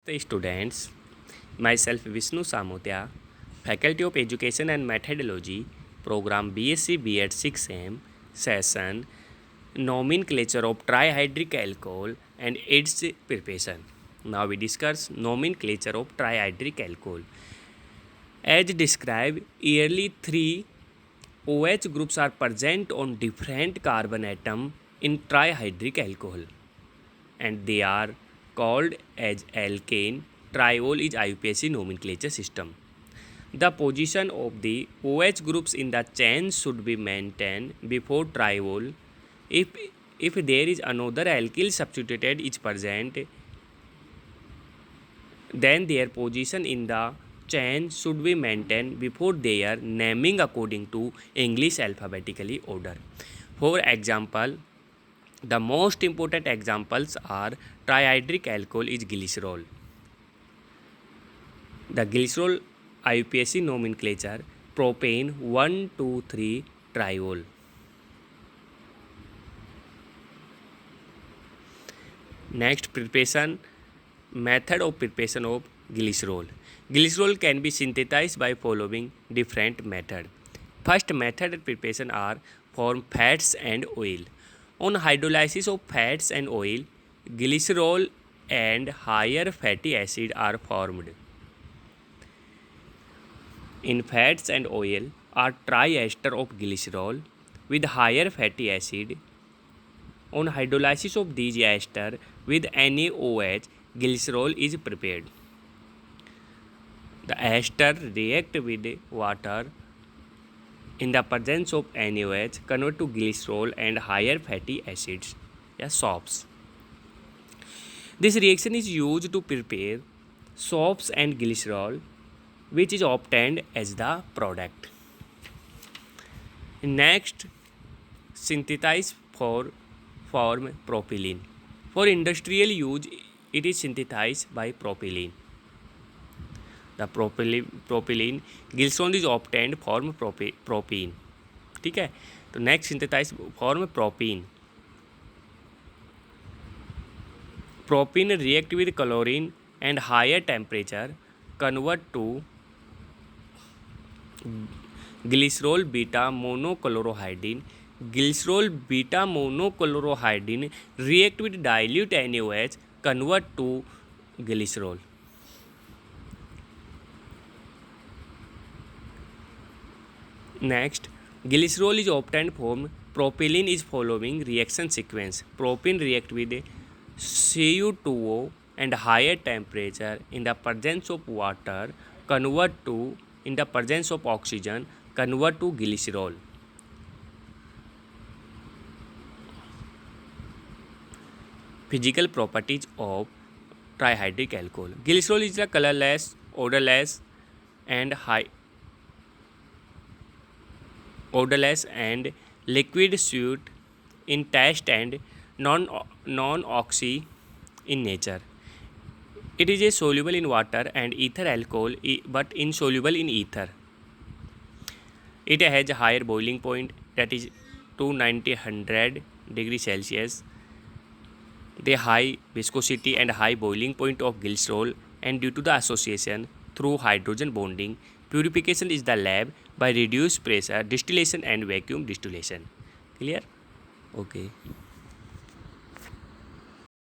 The students, myself Vishnu Samotia, Faculty of Education and Methodology, Program BSc B.Ed 6M, Session Nomenclature of Trihydric Alcohol and its preparation. Now we discuss nomenclature of trihydric alcohol. As described, early three OH groups are present on different carbon atom in trihydric alcohol, and they are called as alkane. Triol is IUPAC nomenclature system. The position of the OH groups in the chain should be maintained before triol. If there is another alkyl substituted is present, then their position in the chain should be maintained before their naming according to English alphabetically order. For example, the most important examples are trihydric alcohol is glycerol. The glycerol IUPAC nomenclature propane 1,2,3 triol. Next, preparation method of preparation of glycerol. Glycerol can be synthesized by following different method. First method of preparation are form fats and oil. On hydrolysis of fats and oil, glycerol and higher fatty acid are formed. In fats and oil are triester of glycerol with higher fatty acid. On hydrolysis of these ester with NaOH, glycerol is prepared. The ester react with water in the presence of NaOH, convert to glycerol and higher fatty acids, soaps. This reaction is used to prepare soaps and glycerol, which is obtained as the product. Next, synthesize for form propylene. For industrial use, it is synthesized by propylene. The propylene glycerol is obtained form propene. ठीक है, तो next synthesize form propene. Propene react with chlorine and higher temperature convert to glycerol beta monochlorohydrin. Glycerol beta monochlorohydrin react with dilute NaOH, convert to glycerol. Next, glycerol is obtained from propylene is following reaction sequence. Propene react with Cu2O and higher temperature in the presence of water, convert to, in the presence of oxygen, convert to glycerol. Physical properties of trihydric alcohol. Glycerol is the colorless, odorless and liquid sweet in taste and non-oxy in nature. It is soluble in water and ether alcohol, but insoluble in ether. It has a higher boiling point, that is 290-100 degrees Celsius. The high viscosity and high boiling point of glycerol, and due to the association through hydrogen bonding, purification is the lab by reduced pressure distillation and vacuum distillation. Clear? Okay.